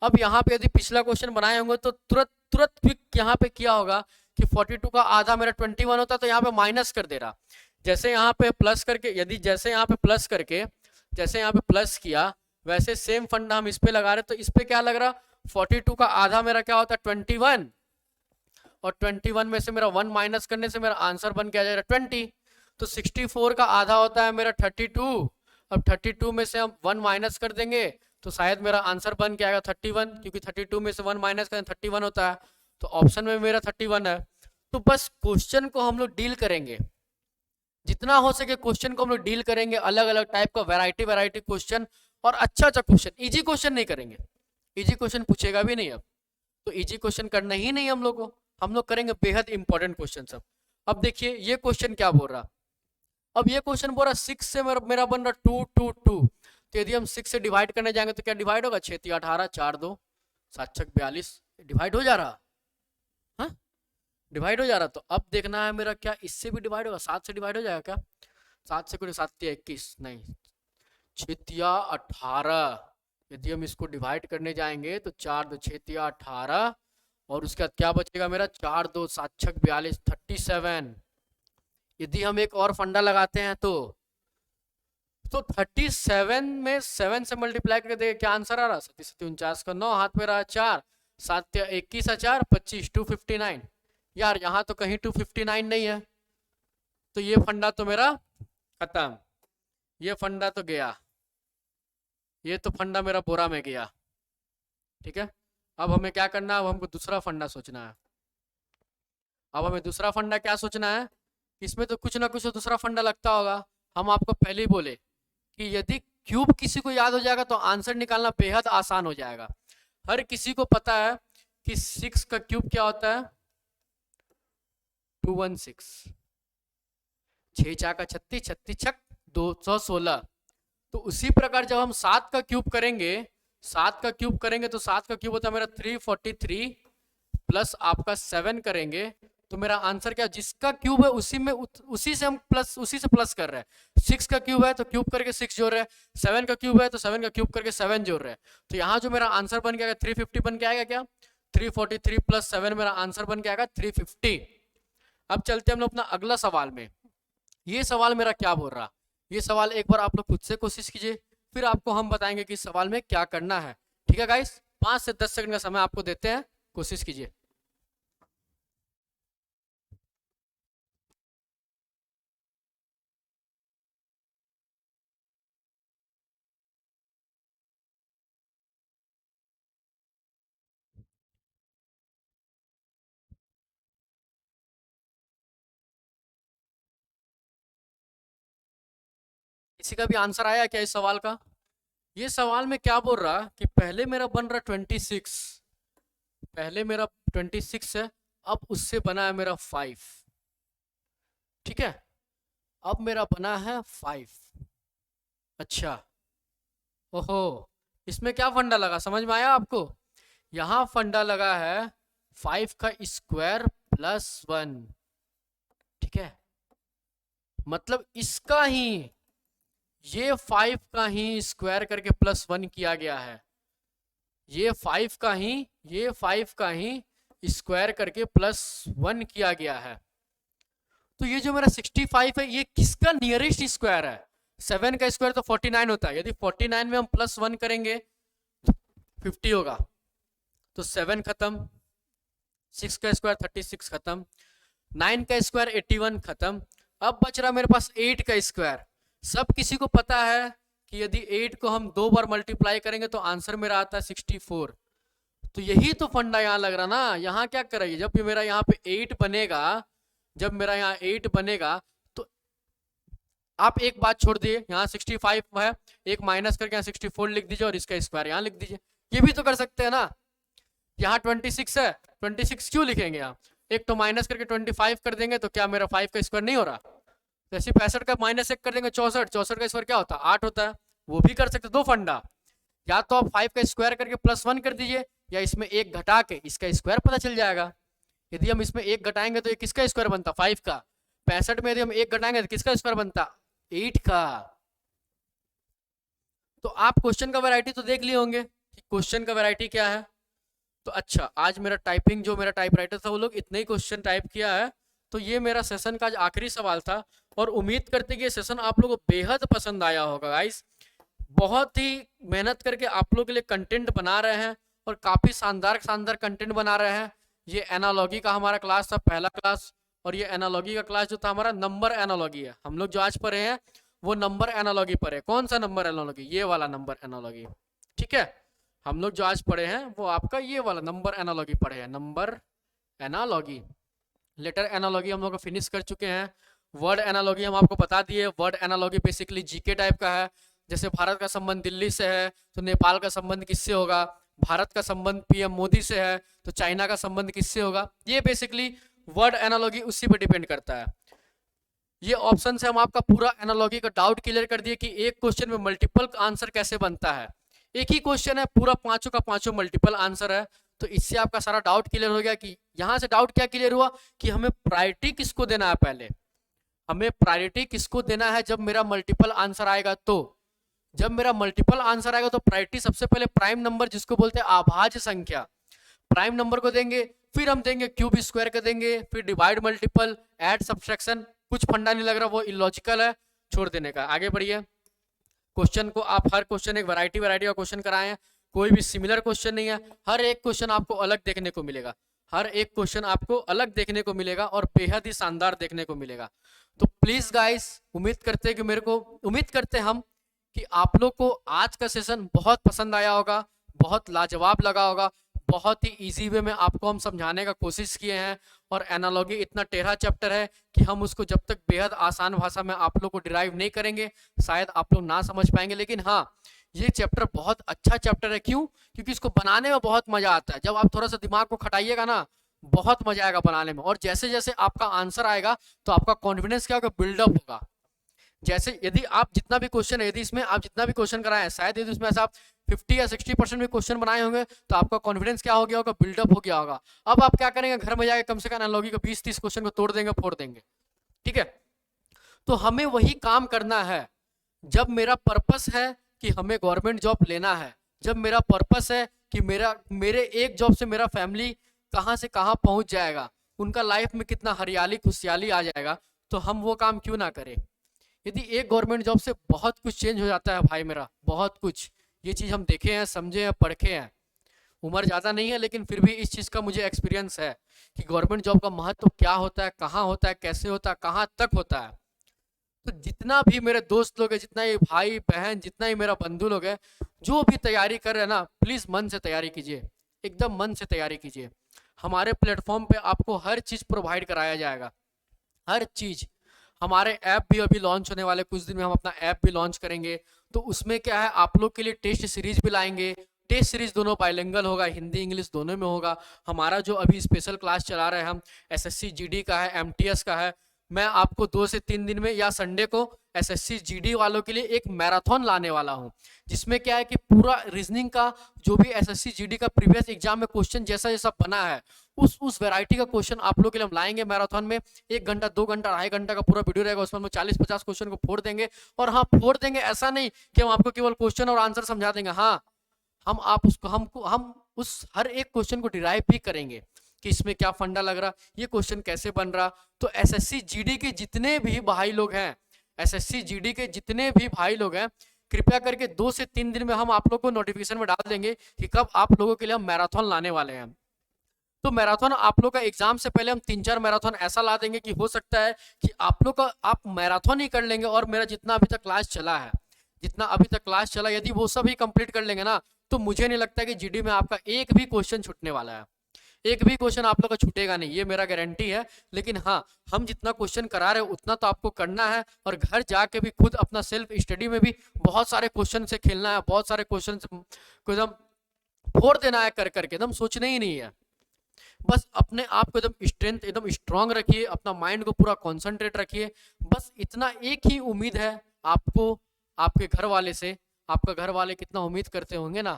अब यहाँ पे यदि पिछला क्वेश्चन बनाए होंगे तो तुरंत तुरंत क्विक यहाँ पे किया होगा कि 42 का आधा मेरा 21 होता, तो यहाँ पे माइनस कर दे रहा। जैसे यहाँ पे प्लस करके, यदि जैसे यहाँ पे प्लस करके, जैसे यहाँ पे प्लस किया, वैसे सेम फंडा हम इस पे लगा रहे। तो इस पे क्या लग रहा, 42 का आधा मेरा क्या होता है 21, और 21 में से मेरा 1 माइनस करने से मेरा आंसर बन के आ जाएगा 20। तो 64 का आधा होता है मेरा 32। अब 32 में से हम 1 माइनस कर देंगे तो शायद मेरा आंसर बन के आएगा 31, क्योंकि 32 में से 1 माइनस करें 31 होता है। तो ऑप्शन में मेरा 31 है। तो बस क्वेश्चन को हम लोग डील करेंगे, जितना हो सके क्वेश्चन को हम लोग डील करेंगे, अलग अलग टाइप का वैरायटी क्वेश्चन और अच्छा अच्छा क्वेश्चन, इजी क्वेश्चन नहीं करेंगे, इजी क्वेश्चन पूछेगा भी नहीं अब, तो इजी क्वेश्चन करना ही नहीं हम लोग को, हम लोग करेंगे बेहद इंपॉर्टेंट क्वेश्चन सब। अब देखिए ये क्वेश्चन क्या बोल रहा, अब ये क्वेश्चन बोल रहा 6 से मेरा बन रहा 2 2 2, तो यदि हम 6 से डिवाइड करने जाएंगे तो क्या डिवाइड होगा, 6 3 18 4 2 7 6 42, डिवाइड हो जा रहा, हाँ डिवाइड हो जा रहा। तो अब देखना है मेरा क्या इससे भी डिवाइड होगा, 7 से डिवाइड हो जाएगा क्या, 7 से कुछ 7 3 21 नहीं, 6 3 18, यदि हम इसको डिवाइड करने जाएंगे तो 4 2 6 3 18, और उसके बाद क्या बचेगा मेरा 4 2 7 6 42 37। यदि हम एक और फंडा लगाते हैं तो 37 में 7 से मल्टीप्लाई करके देखिए क्या आंसर आ रहा, 37 का 9 हाथ में रहा 4, 7 21 4 25 259। यार यहाँ तो कहीं 259 नहीं है, तो ये फंडा तो मेरा खत्म, ये फंडा तो गया, ये तो फंडा मेरा बोरा में गया। ठीक है, अब हमें क्या करना है, अब हमको दूसरा फंडा सोचना है। अब हमें दूसरा फंडा क्या सोचना है, इसमें तो कुछ ना कुछ तो दूसरा फंडा लगता होगा। हम आपको पहले ही बोले कि यदि क्यूब किसी को याद हो जाएगा तो आंसर निकालना बेहद आसान हो जाएगा। हर किसी को पता है कि 6 का क्यूब क्या होता है, 216, 6 4 का 36, 36 छक 216। तो उसी प्रकार जब हम 7 का क्यूब करेंगे, 7 का क्यूब करेंगे तो 7 का क्यूब होता है मेरा 343 प्लस आपका 7 करेंगे तो मेरा आंसर क्या, जिसका क्यूब है उसी में उसी से हम प्लस, उसी से प्लस कर रहे हैं। 6 का क्यूब है तो क्यूब करके 6 जोड़ रहे हैं, 7 का क्यूब है तो 7 का क्यूब करके 7 जोड़ रहे हैं। तो यहाँ जो मेरा आंसर बन गया 350 बन के आएगा क्या, 343 प्लस 7 मेरा आंसर बन के आएगा 350। अब चलते हम लोग अपना अगला सवाल में। ये सवाल मेरा क्या बोल रहा, ये सवाल एक बार आप लोग खुद से कोशिश कीजिए, फिर आपको हम बताएंगे कि इस सवाल में क्या करना है। ठीक है गाइस, 5 से 10 सेकंड का समय आपको देते हैं, कोशिश कीजिए। किसी का भी आंसर आया क्या इस सवाल का? ये सवाल में क्या बोल रहा कि पहले मेरा बन रहा 26, पहले मेरा 26 है, अब उससे बना है मेरा 5। ठीक है, अब मेरा बना है 5। अच्छा, ओहो, इसमें क्या फंडा लगा समझ में आया आपको? यहाँ फंडा लगा है 5 का स्क्वायर प्लस 1। ठीक है, मतलब इसका ही, ये 5 का ही स्क्वायर करके प्लस 1 किया गया है, ये 5 का ही, ये 5 का ही स्क्वायर करके प्लस 1 किया गया है। तो ये जो मेरा 65 है ये किसका नियरेस्ट स्क्वायर है? 7 का स्क्वायर तो 49 होता है, यदि 49 में हम प्लस 1 करेंगे 50 होगा, तो 7 खत्म, 6 का स्क्वायर 36 खत्म, 9 का स्क्वायर 81 खत्म। अब बच रहा मेरे पास 8 का स्क्वायर। सब किसी को पता है कि यदि 8 को हम 2 बार मल्टीप्लाई करेंगे तो आंसर मेरा आता है 64। तो यही तो फंडा यहाँ लग रहा ना, यहाँ क्या करेंगे, जब भी मेरा यहाँ पे 8 बनेगा, जब मेरा यहाँ 8 बनेगा तो आप एक बात छोड़ दिए, यहाँ 65 है, एक माइनस करके यहाँ 64 लिख दीजिए और इसका स्क्वायर यहाँ लिख दीजिए, ये भी तो कर सकते हैं ना। यहाँ 26 है, 26 क्यों लिखेंगे यहाँ, एक तो माइनस करके 25 कर देंगे तो क्या मेरा 5 का स्क्वायर नहीं हो रहा, जैसे 65 का माइनस 1 कर देंगे 64, 64 का स्क्वायर क्या होता है 8 होता है, वो भी कर सकते। दो फंडा, या तो आप 5 का स्क्वायर करके प्लस 1 कर दीजिए, या इसमें एक घटा के इसका स्क्वायर पता चल जाएगा। यदि हम इसमें एक घटाएंगे तो ये किसका स्क्वायर बनता 5 का, 65 में यदि हम एक घटाएंगे तो किसका स्क्वायर बनता 8 का। तो आप क्वेश्चन का वैरायटी तो देख लिए होंगे कि क्वेश्चन का वैरायटी क्या है। तो अच्छा, आज मेरा टाइपिंग, जो मेरा टाइपराइटर था वो लोग इतने ही क्वेश्चन टाइप किया है। तो ये मेरा सेशन का आज आखिरी सवाल था, और उम्मीद करते कि ये सेशन आप लोगों को बेहद पसंद आया होगा गाइस। बहुत ही मेहनत करके आप लोगों के लिए कंटेंट बना रहे हैं, और काफ़ी शानदार शानदार कंटेंट बना रहे हैं। ये एनालॉगी का हमारा क्लास था, पहला क्लास, और ये एनालॉगी का क्लास जो था हमारा नंबर एनालॉगी है। हम लोग जो आज पढ़े हैं वो नंबर एनालॉगी पढ़े। कौन सा नंबर एनालॉगी? ये वाला नंबर एनालॉगी। ठीक है, हम लोग जो आज पढ़े हैं वो आपका ये वाला नंबर एनालॉगी पढ़े हैं, नंबर एनालॉगी। लेटर एनालॉगी हम लोग फिनिश कर चुके हैं। वर्ड एनालॉगी हम आपको बता दिए। Word analogy basically GK type का है, जैसे भारत का संबंध दिल्ली से है तो नेपाल का संबंध किससे होगा, भारत का संबंध पीएम मोदी से है तो चाइना का संबंध किससे होगा। ये बेसिकली वर्ड एनालॉजी उसी पर डिपेंड करता है। ये ऑप्शन से हम आपका पूरा एनालॉजी का डाउट क्लियर कर दिए कि एक क्वेश्चन में मल्टीपल आंसर कैसे बनता है। एक ही क्वेश्चन है, पूरा पांचों का पांचों मल्टीपल आंसर है, तो इससे आपका सारा डाउट क्लियर हो गया। कि यहां से डाउट क्या क्लियर हुआ कि हमें प्रायोरिटी किसको देना है, पहले हमें प्रायोरिटी किसको देना है जब मेरा मल्टीपल आंसर आएगा। तो जब मेरा मल्टीपल आंसर आएगा तो प्रायोरिटी सबसे पहले प्राइम नंबर, जिसको बोलते हैं अभाज्य संख्या, प्राइम नंबर को देंगे, फिर हम देंगे क्यूब स्क्वायर का देंगे, फिर डिवाइड मल्टीपल, ऐड सब्सट्रैक्शन। कुछ फंडा नहीं लग रहा, वो इलॉजिकल है, छोड़ देने का। आगे बढ़िए। क्वेश्चन को आप हर क्वेश्चन एक वैरायटी का क्वेश्चन कराए हैं, कोई भी सिमिलर क्वेश्चन नहीं है, हर एक क्वेश्चन आपको अलग देखने को मिलेगा, हर एक क्वेश्चन आपको अलग देखने को मिलेगा और बेहद ही शानदार देखने को मिलेगा। तो प्लीज गाइस, उम्मीद करते हम कि आप लोग को आज का सेशन बहुत पसंद आया होगा, बहुत लाजवाब लगा होगा। बहुत ही इजी वे में आपको हम समझाने का कोशिश किए हैं और एनालॉजी इतना टेढ़ा चैप्टर है कि हम उसको जब तक बेहद आसान भाषा में आप लोग को डिराइव नहीं करेंगे शायद आप लोग ना समझ पाएंगे। लेकिन हाँ, ये चैप्टर बहुत अच्छा चैप्टर है। क्यों? क्योंकि इसको बनाने में बहुत मजा आता है। जब आप थोड़ा सा दिमाग को खटाइएगा ना, बहुत मजा आएगा बनाने में। और जैसे जैसे आपका आंसर आएगा तो आपका कॉन्फिडेंस क्या होगा, बिल्डअप होगा। जैसे यदि आप जितना भी क्वेश्चन है, यदि इसमें आप जितना भी क्वेश्चन कराए हैं, शायद यदि उसमें से आप 50 या 60% भी क्वेश्चन बनाए होंगे तो आपका कॉन्फिडेंस क्या हो गया होगा, बिल्डअप हो गया होगा। अब आप क्या करेंगे, घर में जाके कम से कम एनालॉजी का 20-30 क्वेश्चन को तोड़ देंगे, फोड़ देंगे। ठीक है, तो हमें वही काम करना है। जब मेरा पर्पस है कि हमें गवर्नमेंट जॉब लेना है, जब मेरा पर्पस है कि मेरे एक जॉब से मेरा फैमिली कहाँ से कहाँ पहुंच जाएगा, उनका लाइफ में कितना हरियाली खुशहाली आ जाएगा, तो हम वो काम क्यों ना करें। यदि एक गवर्नमेंट जॉब से बहुत कुछ चेंज हो जाता है भाई मेरा, बहुत कुछ। ये चीज़ हम देखे हैं, समझे हैं, पढ़े हैं। उम्र ज़्यादा नहीं है लेकिन फिर भी इस चीज़ का मुझे एक्सपीरियंस है कि गवर्नमेंट जॉब का महत्व क्या होता है, कहाँ होता है, कैसे होता है, कहाँ तक होता है। तो जितना भी मेरे दोस्त लोग हैं, जितना ही भाई बहन, जितना ही मेरा बंधु लोग है, जो भी तैयारी कर रहे हैं ना, प्लीज़ मन से तैयारी कीजिए, एकदम मन से तैयारी कीजिए। हमारे प्लेटफॉर्म पे आपको हर चीज़ प्रोवाइड कराया जाएगा, हर चीज़। हमारे ऐप भी अभी लॉन्च होने वाले, कुछ दिन में हम अपना ऐप भी लॉन्च करेंगे। तो उसमें क्या है, आप लोग के लिए टेस्ट सीरीज भी लाएंगे। टेस्ट सीरीज दोनों बाइलिंगुअल होगा, हिंदी इंग्लिश दोनों में होगा। हमारा जो अभी स्पेशल क्लास चला रहे हैं हम, एसएससी जीडी का है, एमटीएस का है। मैं आपको 2 से 3 दिन में या संडे को एसएससी जीडी वालों के लिए एक मैराथन लाने वाला हूं, जिसमें क्या है कि पूरा रीजनिंग का जो भी एसएससी जीडी का प्रीवियस एग्जाम में क्वेश्चन जैसा जैसा बना है, उस वैरायटी का क्वेश्चन आप लोग के लिए हम लाएंगे मैराथन में। 1 घंटा 2 घंटा 2.5 घंटा का पूरा वीडियो रहेगा, उसमें हम 40-50 क्वेश्चन को फोड़ देंगे। और हाँ, फोड़ देंगे ऐसा नहीं कि हम आपको केवल क्वेश्चन और आंसर समझा देंगे। हाँ, हम उस हर एक क्वेश्चन को डिराइव भी करेंगे कि इसमें क्या फंडा लग रहा, ये क्वेश्चन कैसे बन रहा। तो एसएससी जीडी के जितने भी भाई लोग हैं, एसएससी जीडी के जितने भी भाई लोग हैं, कृपया करके 2 से 3 दिन में हम आप लोग को नोटिफिकेशन में डाल देंगे कि कब आप लोगों के लिए हम मैराथन लाने वाले हैं। तो मैराथन आप लोग का एग्जाम से पहले हम 3-4 मैराथन ऐसा ला देंगे कि हो सकता है कि आप लोग का आप मैराथन ही कर लेंगे और मेरा जितना अभी तक क्लास चला है, जितना अभी तक क्लास चला, यदि वो सब ही कंप्लीट कर लेंगे ना, तो मुझे नहीं लगता कि जीडी में आपका एक भी क्वेश्चन छूटने वाला है। एक भी क्वेश्चन आप लोग का छूटेगा नहीं, ये मेरा गारंटी है। लेकिन हाँ, हम जितना क्वेश्चन करा रहे हैं उतना तो आपको करना है, और घर जाके भी खुद अपना सेल्फ स्टडी में भी बहुत सारे क्वेश्चन से खेलना है, बहुत सारे क्वेश्चन को एकदम फोड़ देना है, कर करके एकदम सोचना ही नहीं है। बस अपने आप को एकदम स्ट्रेंथ, एकदम स्ट्रांग रखिए, अपना माइंड को पूरा कॉन्सेंट्रेट रखिए। बस इतना एक ही उम्मीद है आपको, आपके घर वाले से। आपका घर वाले कितना उम्मीद करते होंगे ना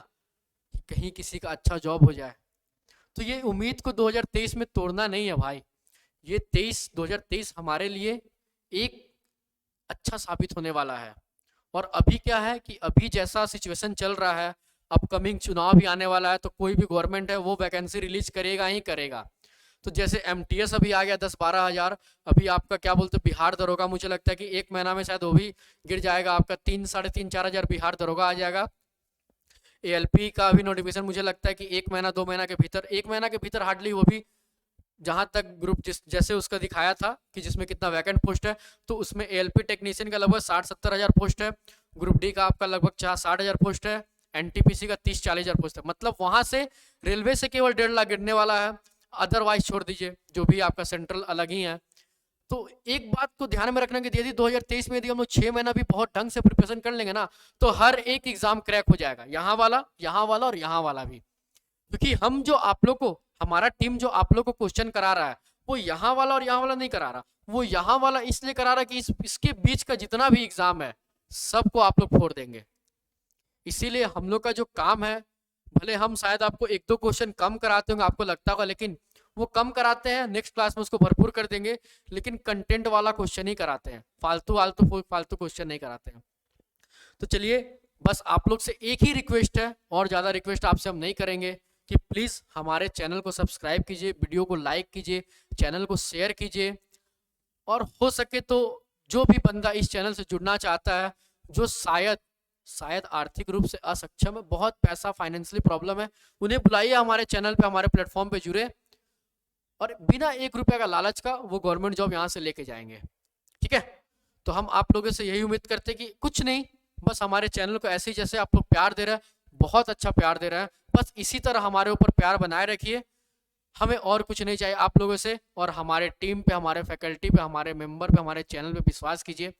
कि कहीं किसी का अच्छा जॉब हो जाए। तो ये उम्मीद को 2023 में तोड़ना नहीं है भाई। ये 2023 हमारे लिए एक अच्छा साबित होने वाला है। और अभी क्या है कि अभी जैसा सिचुएशन चल रहा है, अपकमिंग चुनाव भी आने वाला है, तो कोई भी गवर्नमेंट है वो वैकेंसी रिलीज करेगा ही करेगा। तो जैसे एमटीएस अभी आ गया 10-12 हज़ार, अभी आपका क्या बोलते बिहार दरोगा, मुझे लगता है कि 1 महीना में शायद वो भी गिर जाएगा, आपका 3-3.5-4 हज़ार बिहार दरोगा आ जाएगा। एएलपी का भी नोटिफिकेशन मुझे लगता है कि 1 महीना 2 महीना के भीतर, 1 महीना के भीतर हार्डली, वो भी जहां तक ग्रुप जैसे उसका दिखाया था कि जिसमें कितना वैकेंट पोस्ट है, तो उसमें एएलपी टेक्नीशियन का लगभग 60-70 हज़ार पोस्ट है, ग्रुप डी का आपका लगभग 60 हज़ार पोस्ट है, एनटीपीसी का 30-40 हज़ार पोस्ट है। मतलब वहां से रेलवे से केवल 1.5 लाख गिरने वाला है, अदरवाइज छोड़ दीजिए जो भी आपका सेंट्रल अलग ही है। तो एक बात को ध्यान में रखना कि यदि 2023 में यदि हम लोग 6 महीना भी बहुत ढंग से प्रिपरेशन कर लेंगे ना, तो हर एक एग्जाम क्रैक हो जाएगा, यहाँ वाला और यहाँ वाला भी। क्योंकि हम जो आप लोग को, हमारा टीम जो आप लोग को क्वेश्चन करा रहा है, वो यहाँ वाला और यहाँ वाला नहीं करा रहा, वो यहाँ वाला इसलिए करा रहा है कि इसके बीच का जितना भी एग्जाम है सबको आप लोग फोड़ देंगे। इसीलिए हम लोग का जो काम है, भले हम शायद आपको 1-2 क्वेश्चन कम कराते होंगे, आपको लगता होगा, लेकिन वो कम कराते हैं, नेक्स्ट क्लास में उसको भरपूर कर देंगे, लेकिन कंटेंट वाला क्वेश्चन ही कराते हैं, फालतू क्वेश्चन नहीं कराते हैं। तो चलिए, बस आप लोग से एक ही रिक्वेस्ट है, और ज़्यादा रिक्वेस्ट आपसे हम नहीं करेंगे, कि प्लीज़ हमारे चैनल को सब्सक्राइब कीजिए, वीडियो को लाइक कीजिए, चैनल को शेयर कीजिए, और हो सके तो जो भी बंदा इस चैनल से जुड़ना चाहता है, जो शायद आर्थिक रूप से असक्षम है, बहुत पैसा फाइनेंशियली प्रॉब्लम है, उन्हें बुलाइए हमारे चैनल पे, हमारे प्लेटफॉर्म पे जुड़े, और बिना 1 रुपये का लालच का वो गवर्नमेंट जॉब यहाँ से लेके जाएंगे। ठीक है, तो हम आप लोगों से यही उम्मीद करते हैं कि कुछ नहीं, बस हमारे चैनल को ऐसे ही जैसे आप लोग प्यार दे रहे हैं, बहुत अच्छा प्यार दे रहे हैं, बस इसी तरह हमारे ऊपर प्यार बनाए रखिए। हमें और कुछ नहीं चाहिए आप लोगों से, और हमारे टीम पे, हमारे फैकल्टी पे, हमारे मेंबर पे, हमारे चैनल पे विश्वास कीजिए,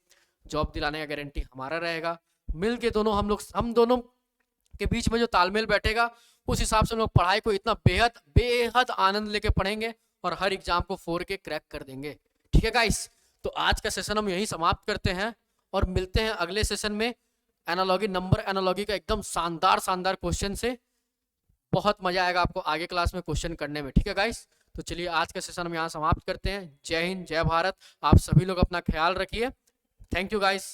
जॉब दिलाने का गारंटी हमारा रहेगा। मिल के दोनों हम दोनों के बीच में जो तालमेल बैठेगा, उस हिसाब से हम लोग पढ़ाई को इतना बेहद आनंद लेके पढ़ेंगे, और हर एग्जाम को 4 के क्रैक कर देंगे। ठीक है गाइस, तो आज का सेशन हम यहीं समाप्त करते हैं, और मिलते हैं अगले सेशन में नंबर एनालॉजी का एकदम शानदार क्वेश्चन से। बहुत मजा आएगा आपको आगे क्लास में क्वेश्चन करने में। ठीक है गाइस, तो चलिए आज का सेशन हम यहाँ समाप्त करते हैं। जय हिंद, जय भारत। आप सभी लोग अपना ख्याल रखिए। Thank you guys.